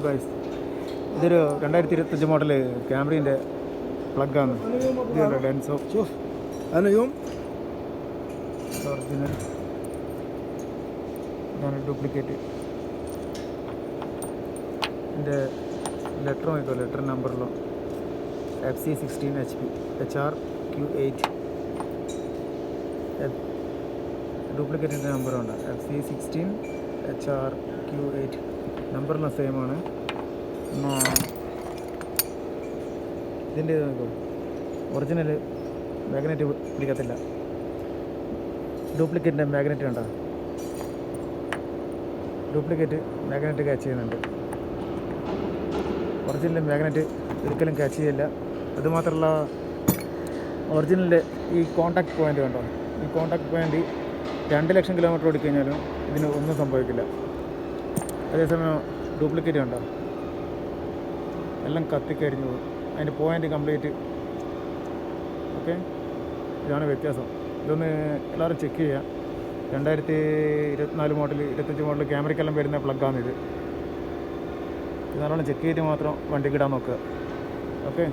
Guys, ഇതൊരു 2025 model ക്യാമറീൻ്റെ പ്ലഗാണ്. ഇതുണ്ട് ഡെൻസോ ഒറിജിനൽ. ഇതാണ് ഡ്യൂപ്ലിക്കേറ്റ്. ഇതിൻ്റെ ലെറ്റർ നോക്കിക്കോ, ലെറ്റർ നമ്പറിലോ FC16 HP HRQ8 ഡ്യൂപ്ലിക്കേറ്റിൻ്റെ നമ്പറുണ്ട്. FC16 HRQ8 നമ്പറിലും സെയിമാണ്. ഇതിൻ്റെ നോക്കൂ, ഒറിജിനൽ മാഗ്നറ്റ് പിടിക്കത്തില്ല. ഡ്യൂപ്ലിക്കേറ്റിൻ്റെ മാഗ്നറ്റ് കണ്ടോ, ഡ്യൂപ്ലിക്കേറ്റ് മാഗ്നറ്റ് ക്യാച്ച് ചെയ്യുന്നുണ്ട്. ഒറിജിനൽ മാഗ്നറ്റ് ഒരിക്കലും ക്യാച്ച് ചെയ്യില്ല. അതുമാത്രമല്ല, ഒറിജിനലിൻ്റെ ഈ കോൺടാക്ട് പോയിൻ്റ് കണ്ടോ, ഈ കോൺടാക്ട് പോയിൻ്റ് 2 ലക്ഷം കിലോമീറ്റർ ഓടിക്കഴിഞ്ഞാലും ഇതിന് ഒന്നും സംഭവിക്കില്ല. അതേസമയം ഡ്യൂപ്ലിക്കേറ്റ് കണ്ടോ, എല്ലാം കത്തിക്കരിഞ്ഞു പോകും. അതിൻ്റെ പോയിൻ്റ് കംപ്ലീറ്റ്. ഓക്കെ, ഇതാണ് വ്യത്യാസം. ഇതൊന്ന് എല്ലാവരും ചെക്ക് ചെയ്യുക. 2024 മോഡൽ 25 മോഡൽ ക്യാമറയ്ക്കെല്ലാം വരുന്ന പ്ലഗാണിത്. ഇത് നല്ലോണം ചെക്ക് ചെയ്തിട്ട് മാത്രം വണ്ടിക്ക് ഇടാൻ നോക്കുക. ഓക്കെ.